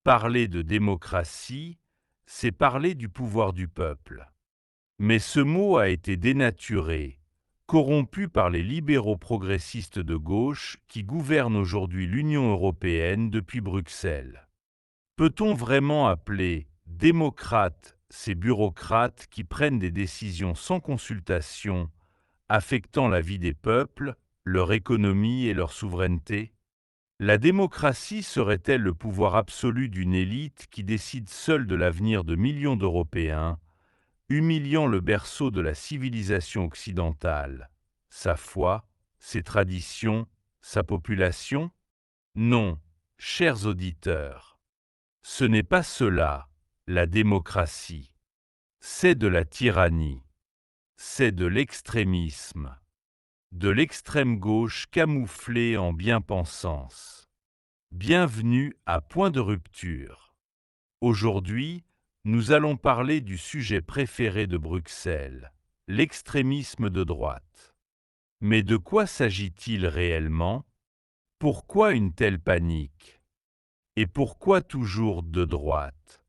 Parler de démocratie, c'est parler du pouvoir du peuple. Mais ce mot a été dénaturé, corrompu par les libéraux progressistes de gauche qui gouvernent aujourd'hui l'Union européenne depuis Bruxelles. Peut-on vraiment appeler démocrates ces bureaucrates qui prennent des décisions sans consultation, affectant la vie des peuples, leur économie et leur souveraineté? La démocratie serait-elle le pouvoir absolu d'une élite qui décide seule de l'avenir de millions d'Européens, humiliant le berceau de la civilisation occidentale, sa foi, ses traditions, sa population? Non, chers auditeurs, ce n'est pas cela, la démocratie. C'est de la tyrannie, c'est de l'extrémisme, de l'extrême gauche camouflée en bien-pensance. Bienvenue à Point de rupture. Aujourd'hui, nous allons parler du sujet préféré de Bruxelles, l'extrémisme de droite. Mais de quoi s'agit-il réellement? Pourquoi une telle panique? Et pourquoi toujours de droite?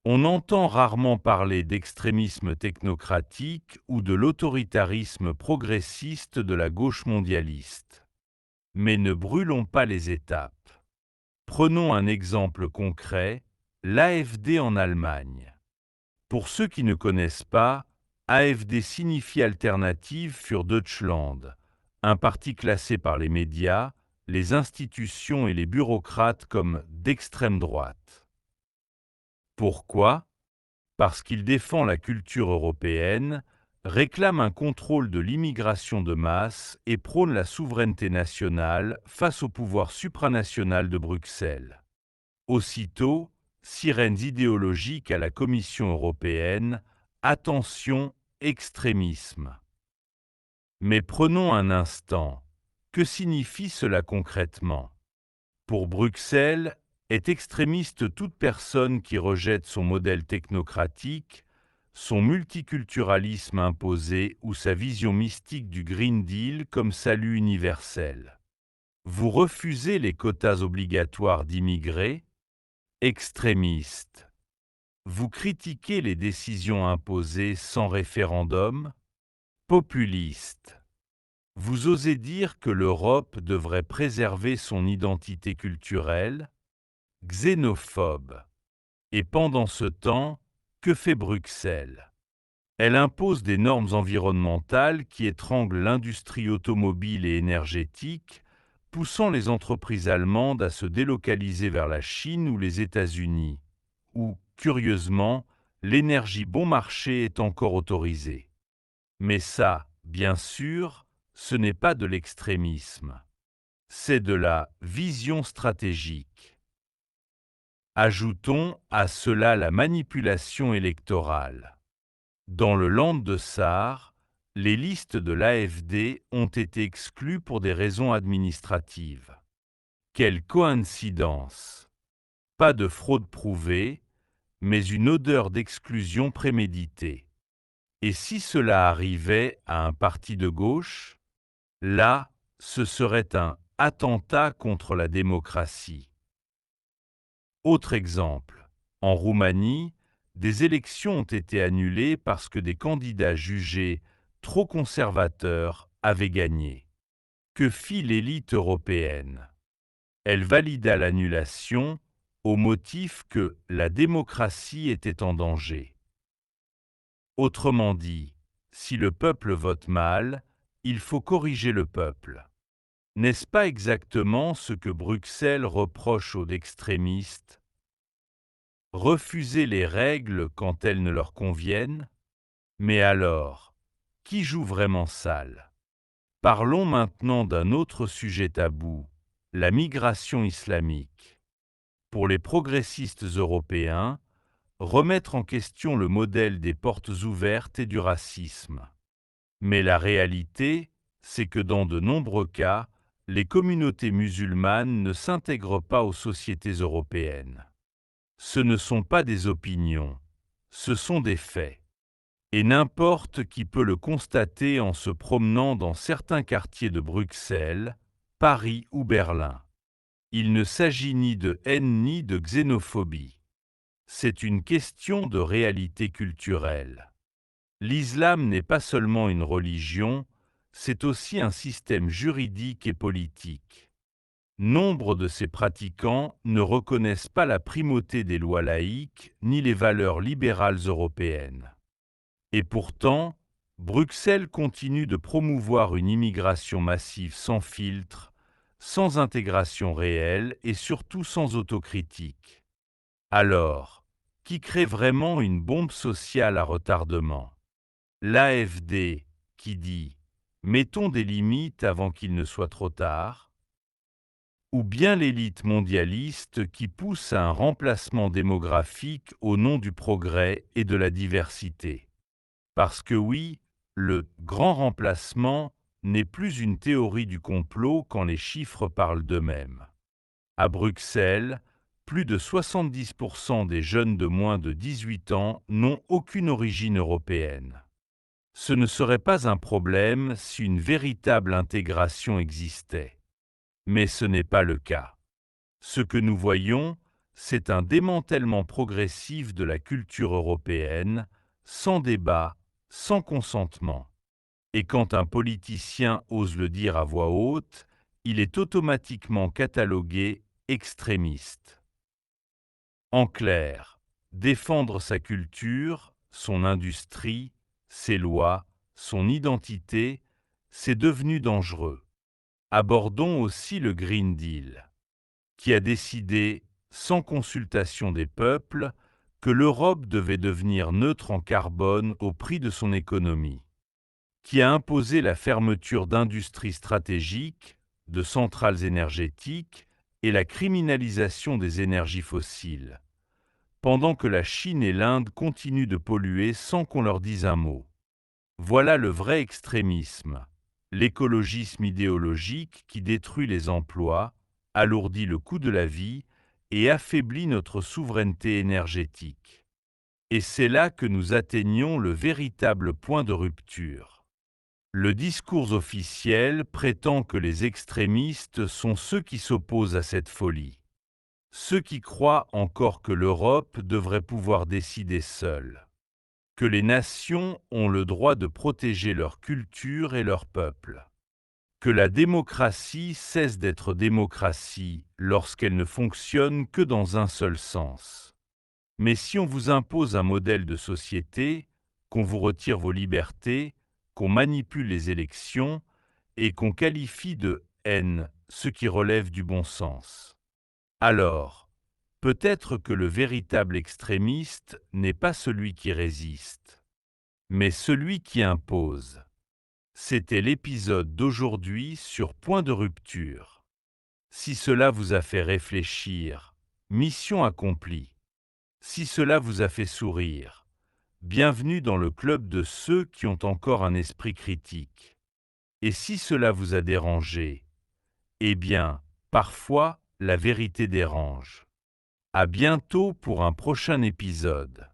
On entend rarement parler d'extrémisme technocratique ou de l'autoritarisme progressiste de la gauche mondialiste. Mais ne brûlons pas les étapes. Prenons un exemple concret, l'AfD en Allemagne. Pour ceux qui ne connaissent pas, AfD signifie Alternative für Deutschland, un parti classé par les médias, les institutions et les bureaucrates comme d'extrême droite. Pourquoi? Parce qu'il défend la culture européenne, réclame un contrôle de l'immigration de masse et prône la souveraineté nationale face au pouvoir supranational de Bruxelles. Aussitôt, sirènes idéologiques à la Commission européenne, attention, extrémisme. Mais prenons un instant. Que signifie cela concrètement? Pour Bruxelles, est extrémiste toute personne qui rejette son modèle technocratique, son multiculturalisme imposé ou sa vision mystique du Green Deal comme salut universel. Vous refusez les quotas obligatoires d'immigrés? Extrémiste. Vous critiquez les décisions imposées sans référendum? Populiste. Vous osez dire que l'Europe devrait préserver son identité culturelle? Xénophobe. Et pendant ce temps, que fait Bruxelles? Elle impose des normes environnementales qui étranglent l'industrie automobile et énergétique, poussant les entreprises allemandes à se délocaliser vers la Chine ou les États-Unis, où, curieusement, l'énergie bon marché est encore autorisée. Mais ça, bien sûr, ce n'est pas de l'extrémisme. C'est de la vision stratégique. Ajoutons à cela la manipulation électorale. Dans le Land de Saar, les listes de l'AfD ont été exclues pour des raisons administratives. Quelle coïncidence! Pas de fraude prouvée, mais une odeur d'exclusion préméditée. Et si cela arrivait à un parti de gauche, là, ce serait un attentat contre la démocratie. Autre exemple, en Roumanie, des élections ont été annulées parce que des candidats jugés trop conservateurs avaient gagné. Que fit l'élite européenne? Elle valida l'annulation au motif que la démocratie était en danger. Autrement dit, si le peuple vote mal, il faut corriger le peuple. N'est-ce pas exactement ce que Bruxelles reproche aux extrémistes? Refuser les règles quand elles ne leur conviennent? Mais alors, qui joue vraiment sale? Parlons maintenant d'un autre sujet tabou, la migration islamique. Pour les progressistes européens, remettre en question le modèle des portes ouvertes et du racisme. Mais la réalité, c'est que dans de nombreux cas, les communautés musulmanes ne s'intègrent pas aux sociétés européennes. Ce ne sont pas des opinions, ce sont des faits. Et n'importe qui peut le constater en se promenant dans certains quartiers de Bruxelles, Paris ou Berlin. Il ne s'agit ni de haine ni de xénophobie. C'est une question de réalité culturelle. L'islam n'est pas seulement une religion, c'est aussi un système juridique et politique. Nombre de ses pratiquants ne reconnaissent pas la primauté des lois laïques ni les valeurs libérales européennes. Et pourtant, Bruxelles continue de promouvoir une immigration massive sans filtre, sans intégration réelle et surtout sans autocritique. Alors, qui crée vraiment une bombe sociale à retardement? L'AfD, qui dit « mettons des limites avant qu'il ne soit trop tard », ou bien l'élite mondialiste qui pousse à un remplacement démographique au nom du progrès et de la diversité. Parce que oui, le grand remplacement n'est plus une théorie du complot quand les chiffres parlent d'eux-mêmes. À Bruxelles, plus de 70% des jeunes de moins de 18 ans n'ont aucune origine européenne. Ce ne serait pas un problème si une véritable intégration existait. Mais ce n'est pas le cas. Ce que nous voyons, c'est un démantèlement progressif de la culture européenne, sans débat, sans consentement. Et quand un politicien ose le dire à voix haute, il est automatiquement catalogué extrémiste. En clair, défendre sa culture, son industrie, ses lois, son identité, c'est devenu dangereux. Abordons aussi le Green Deal, qui a décidé, sans consultation des peuples, que l'Europe devait devenir neutre en carbone au prix de son économie, qui a imposé la fermeture d'industries stratégiques, de centrales énergétiques et la criminalisation des énergies fossiles, pendant que la Chine et l'Inde continuent de polluer sans qu'on leur dise un mot. Voilà le vrai extrémisme, l'écologisme idéologique qui détruit les emplois, alourdit le coût de la vie et affaiblit notre souveraineté énergétique. Et c'est là que nous atteignons le véritable point de rupture. Le discours officiel prétend que les extrémistes sont ceux qui s'opposent à cette folie, ceux qui croient encore que l'Europe devrait pouvoir décider seule, que les nations ont le droit de protéger leur culture et leur peuple, que la démocratie cesse d'être démocratie lorsqu'elle ne fonctionne que dans un seul sens. Mais si on vous impose un modèle de société, qu'on vous retire vos libertés, qu'on manipule les élections et qu'on qualifie de haine ce qui relève du bon sens, alors, peut-être que le véritable extrémiste n'est pas celui qui résiste, mais celui qui impose. C'était l'épisode d'aujourd'hui sur Point de rupture. Si cela vous a fait réfléchir, mission accomplie. Si cela vous a fait sourire, bienvenue dans le club de ceux qui ont encore un esprit critique. Et si cela vous a dérangé, eh bien, parfois, la vérité dérange. À bientôt pour un prochain épisode.